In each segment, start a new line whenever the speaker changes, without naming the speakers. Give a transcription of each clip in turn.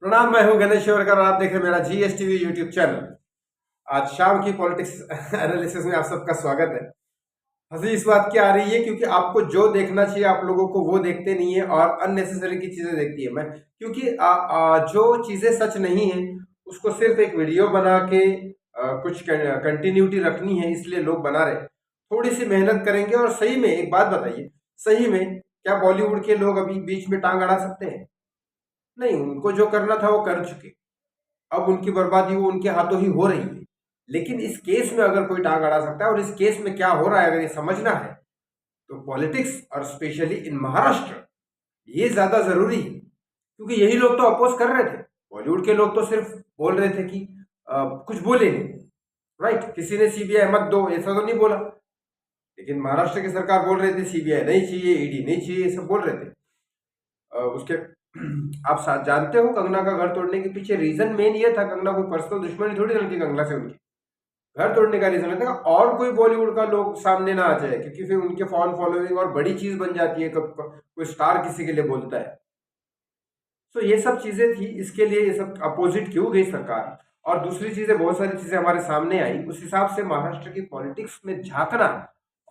प्रणाम। मैं हूं गणेश शिवरकर और आप देख रहे हैं मेरा जीएसटीवी यूट्यूब चैनल। आज शाम की पॉलिटिक्स एनालिसिस में आप सबका स्वागत है। हंसी इस बात की आ रही है क्योंकि आपको जो देखना चाहिए आप लोगों को वो देखते नहीं है और अननेसेसरी की चीजें देखती है मैं, क्योंकि जो चीजें सच नहीं है उसको सिर्फ एक वीडियो बना के कुछ कंटिन्यूटी रखनी है इसलिए लोग बना रहे। थोड़ी सी मेहनत करेंगे और सही में एक बात बताइए, सही में क्या बॉलीवुड के लोग अभी बीच में टांग अड़ा सकते हैं? नहीं, उनको जो करना था वो कर चुके। अब उनकी बर्बादी वो उनके हाथों ही हो रही है। लेकिन इस केस में अगर कोई टांग अड़ा सकता है और इस केस में क्या हो रहा है अगर ये समझना है तो पॉलिटिक्स और स्पेशली इन महाराष्ट्र ये ज्यादा जरूरी है, क्योंकि यही लोग तो अपोज कर रहे थे। बॉलीवुड के लोग तो सिर्फ बोल रहे थे कि कुछ बोले नहीं, राइट। किसी ने सीबीआई मत दो ऐसा तो नहीं बोला, लेकिन महाराष्ट्र की सरकार बोल रही थी सीबीआई नहीं चाहिए, ईडी नहीं चाहिए, ये सब बोल रहे थे। उसके आप जानते हो कंगना का घर तोड़ने के पीछे रीजन मेन ये था, कंगना कोई पर्सनल दुश्मनी थोड़ी थी कंगना से, उनकी घर तोड़ने का रीजन था और कोई बॉलीवुड का लोग सामने ना आ जाए, क्योंकि फिर उनके फॉन फॉलोइंग और बड़ी चीज बन जाती है कब कोई स्टार किसी के लिए बोलता है। तो ये सब चीजें थी, इसके लिए ये सब अपोजिट क्यों गई सरकार। और दूसरी चीजें बहुत सारी चीजें हमारे सामने आई, उस हिसाब से महाराष्ट्र की पॉलिटिक्स में झांकना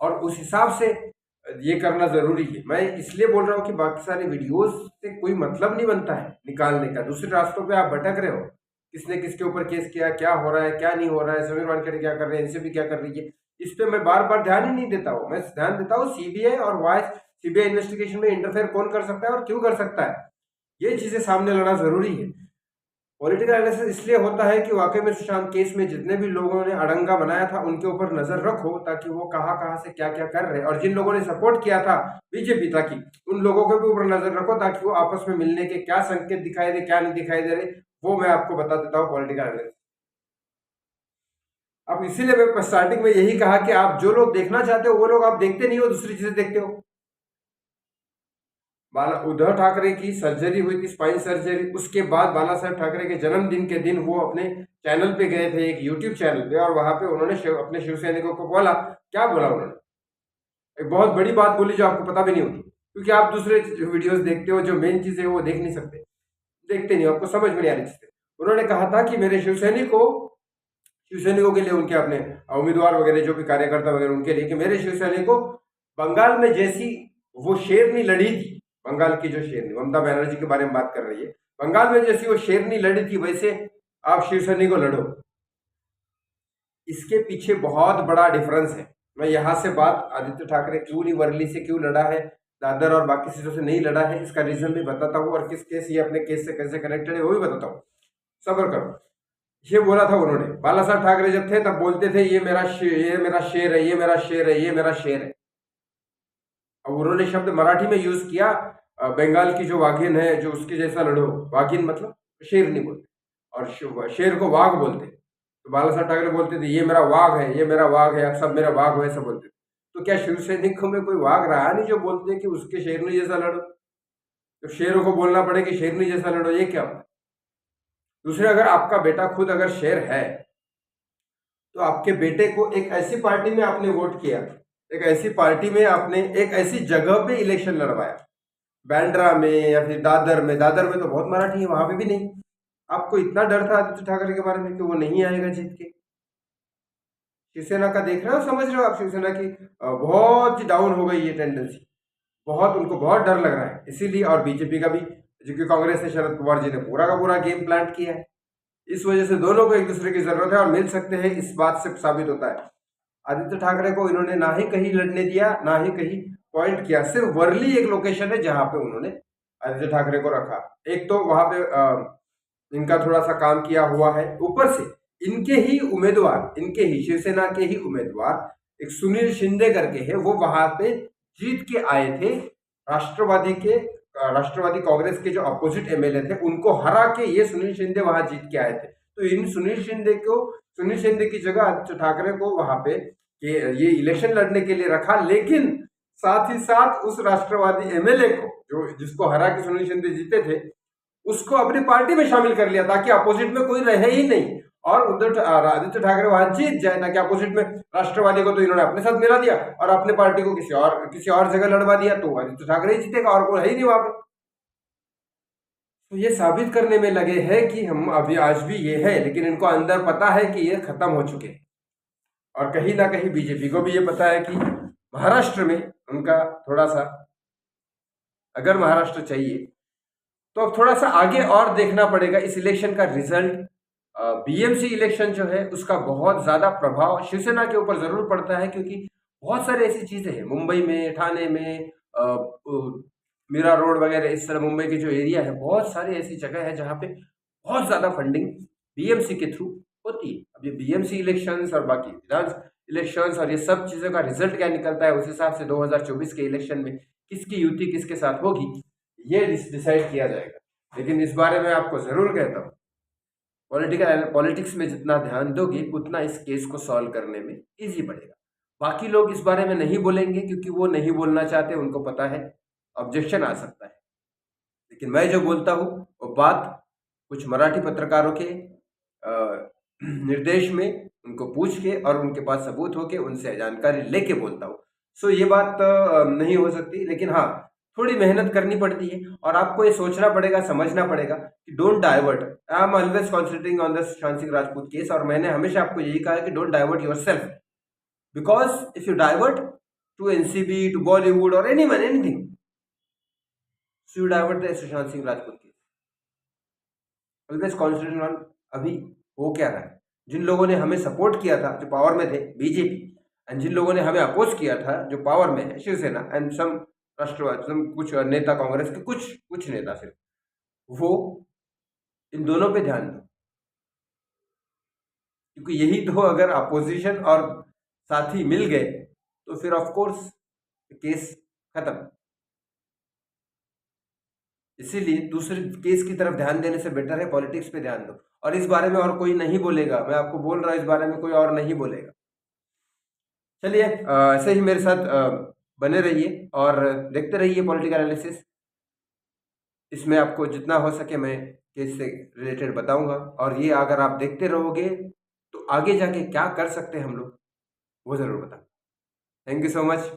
और उस हिसाब से ये करना जरूरी है। मैं इसलिए बोल रहा हूँ कि बाकी सारी वीडियोस से कोई मतलब नहीं बनता है निकालने का। दूसरे रास्तों पे आप भटक रहे हो, किसने किसके ऊपर केस किया, क्या हो रहा है क्या नहीं हो रहा है, समीर वानखेड़े क्या कर रहे हैं, एनसीबी क्या कर रही है, इस पे मैं बार बार ध्यान ही नहीं देता हूँ। मैं ध्यान देता हूँ सीबीआई और वाई सीबीआई इन्वेस्टिगेशन में इंटरफेयर कौन कर सकता है और क्यों कर सकता है, ये चीजें सामने लाना जरूरी है। पॉलिटिकल एनालिसिस इसलिए होता है कि वाकई में सुशांत केस में जितने भी लोगों ने अड़ंगा बनाया था उनके ऊपर नजर रखो, ताकि वो कहाँ कहाँ से क्या क्या कर रहे हैं, और जिन लोगों ने सपोर्ट किया था बीजेपी ताकि उन लोगों के भी ऊपर नजर रखो ताकि वो आपस में मिलने के क्या संकेत दिखाई दे क्या नहीं दिखाई दे रहे, वो मैं आपको बता देता हूँ पॉलिटिकल एनालिसिस। अब इसीलिए मैं स्टार्टिंग में यही कहा कि आप जो लोग देखना चाहते हो वो लोग आप देखते नहीं हो, दूसरी चीजें देखते हो। उद्धव ठाकरे की सर्जरी हुई थी, स्पाइन सर्जरी, उसके बाद बाला साहेब ठाकरे के जन्मदिन के दिन वो अपने चैनल पे गए थे, एक यूट्यूब चैनल पे, और वहां पे उन्होंने अपने शिवसैनिकों को बोला, क्या बोला उन्होंने, एक बहुत बड़ी बात बोली जो आपको पता भी नहीं होगी, क्योंकि आप दूसरे वीडियोस देखते हो, जो मेन चीजें वो देख नहीं सकते, देखते नहीं, आपको समझ में नहीं आ रही चीजें। उन्होंने कहा था कि मेरे शिवसैनिकों के लिए, उनके अपने उम्मीदवार वगैरह जो भी कार्यकर्ता वगैरह उनके लिए, कि मेरे शिवसैनिकों बंगाल में जैसी वो शेरनी लड़ी थी, बंगाल की जो शेरनी ममता बनर्जी के बारे में बात कर रही है, बंगाल में जैसी वो शेरनी लड़ी थी वैसे आप शिवसैनिक को लड़ो। इसके पीछे बहुत बड़ा डिफरेंस है। मैं यहां से बात आदित्य ठाकरे क्यों नहीं वर्ली से क्यों लड़ा है, दादर और बाकी चीजों से नहीं लड़ा है, इसका रीजन भी बताता हूँ, और किस केस ये अपने केस से कैसे कनेक्टेड है वो भी बताता हूँ। सब्र करो। ये बोला था उन्होंने, बाला साहब ठाकरे जब थे तब बोलते थे ये मेरा शेर है, ये मेरा शेर है, ये मेरा शेर है। अब उन्होंने शब्द मराठी में यूज किया, बंगाल की जो वाघिन है जो उसके जैसा लड़ो, वाघिन मतलब शेर नहीं बोलते, और शेर को वाघ बोलते। तो बाला साहब ठाकरे बोलते थे ये मेरा वाघ है, ये मेरा वाघ है, सब मेरा वाघ है, सब बोलते थे। तो क्या शिवसैनिकों में कोई वाघ रहा नहीं जो बोलते कि उसके शेरनी जैसा लड़ो? तो शेरों को बोलना पड़े कि शेरनी जैसा लड़ो, ये क्या होता है? दूसरे, अगर आपका बेटा खुद अगर शेर है तो आपके बेटे को एक ऐसी पार्टी में आपने वोट किया, एक ऐसी पार्टी में आपने एक ऐसी जगह पे इलेक्शन लड़वाया, बांद्रा में या फिर दादर में तो बहुत मराठी है, वहां पे भी नहीं। आपको इतना डर था आदित्य ठाकरे के बारे में कि वो नहीं आएगा जीत के। शिवसेना का देख रहे हो, समझ रहे हो आप, शिवसेना की बहुत डाउन हो गई ये टेंडेंसी, बहुत, उनको बहुत डर लग रहा है इसीलिए। और बीजेपी का भी, जो कि कांग्रेस ने, शरद पवार जी ने पूरा का पूरा गेम प्लान किया है, इस वजह से दोनों को एक दूसरे की जरूरत है और मिल सकते हैं, इस बात से साबित होता है। आदित्य ठाकरे को इन्होंने ना ही कहीं लड़ने दिया ना ही कहीं पॉइंट किया, सिर्फ वर्ली एक लोकेशन है जहां पे उन्होंने आदित्य ठाकरे को रखा। एक तो वहां पे इनका थोड़ा सा काम किया हुआ है, ऊपर से इनके ही उम्मीदवार, इनके ही शिवसेना के ही उम्मीदवार एक सुनील शिंदे करके है, वो वहां पे जीत के आए थे। राष्ट्रवादी कांग्रेस के जो अपोजिट एमएलए थे उनको हरा के ये सुनील शिंदे वहां जीत के आए थे। तो इन सुनील शिंदे की जगह आदित्य ठाकरे को वहां पे ये इलेक्शन लड़ने के लिए रखा, लेकिन साथ ही साथ उस राष्ट्रवादी एमएलए को, जो जिसको हरा के सुनील शिंदे जीते थे, उसको अपनी पार्टी में शामिल कर लिया ताकि अपोजिट में कोई रहे ही नहीं और आदित्य ठाकरे वहां जीत जाए, ताकि अपोजिट में राष्ट्रवादी को तो इन्होंने अपने साथ मिला दिया और अपने पार्टी को किसी और जगह लड़वा दिया, तो आदित्य ठाकरे ही जीतेगा और कोई है ही नहीं वहां पे। तो ये साबित करने में लगे हैं कि हम अभी आज भी ये है, लेकिन इनको अंदर पता है कि ये खत्म हो चुके हैं। और कहीं ना कहीं बीजेपी को भी ये पता है कि महाराष्ट्र में उनका थोड़ा सा, अगर महाराष्ट्र चाहिए तो अब थोड़ा सा आगे और देखना पड़ेगा इस इलेक्शन का रिजल्ट। बीएमसी इलेक्शन जो है उसका बहुत ज्यादा प्रभाव शिवसेना के ऊपर जरूर पड़ता है, क्योंकि बहुत सारी ऐसी चीजें हैं मुंबई में, ठाणे में, मीरा रोड वगैरह, इस तरह मुंबई के जो एरिया है, बहुत सारी ऐसी जगह है जहाँ पे बहुत ज्यादा फंडिंग बीएमसी के थ्रू होती है। अब ये बीएमसी इलेक्शंस और बाकी विधान इलेक्शंस और ये सब चीजों का रिजल्ट क्या निकलता है, उस हिसाब से 2024 के इलेक्शन में किसकी युति किसके साथ होगी ये डिसाइड किया जाएगा। लेकिन इस बारे में आपको जरूर कहता हूँ, पॉलिटिक्स में जितना ध्यान दोगे उतना इस केस को सॉल्व करने में इजी पड़ेगा। बाकी लोग इस बारे में नहीं बोलेंगे क्योंकि वो नहीं बोलना चाहते, उनको पता है ऑब्जेक्शन आ सकता है। लेकिन मैं जो बोलता हूँ वो बात कुछ मराठी पत्रकारों के निर्देश में, उनको पूछ के और उनके पास सबूत होके उनसे जानकारी लेके बोलता हूँ। सो ये बात नहीं हो सकती, लेकिन हाँ थोड़ी मेहनत करनी पड़ती है और आपको ये सोचना पड़ेगा, समझना पड़ेगा कि don't divert. I am always concentrating on the Sushant Singh Rajput case, और मैंने हमेशा आपको यही कहा है कि don't divert yourself, because if you divert to NCB, to Bollywood और anyone anything, so you divert the Sushant Singh Rajput case. Always concentrating on अभी हो क्या रहा है। जिन लोगों ने हमें सपोर्ट किया था जो पावर में थे बीजेपी, एंड जिन लोगों ने हमें अपोज किया था जो पावर में है शिवसेना एंड सम राष्ट्रवाद, कुछ नेता कांग्रेस के, कुछ नेता सिर्फ, वो इन दोनों पे ध्यान दो, क्योंकि यही तो, अगर अपोजिशन और साथी मिल गए तो फिर ऑफ कोर्स केस खत्म। इसीलिए दूसरे केस की तरफ ध्यान देने से बेटर है पॉलिटिक्स पे ध्यान दो, और इस बारे में और कोई नहीं बोलेगा, मैं आपको बोल रहा हूं इस बारे में कोई और नहीं बोलेगा। चलिए ऐसे ही मेरे साथ बने रहिए और देखते रहिए पॉलिटिकल एनालिसिस। इसमें आपको जितना हो सके मैं केस से रिलेटेड बताऊंगा, और ये अगर आप देखते रहोगे तो आगे जाके क्या कर सकते हैं हम लोग वो ज़रूर बताएं। Thank you so much.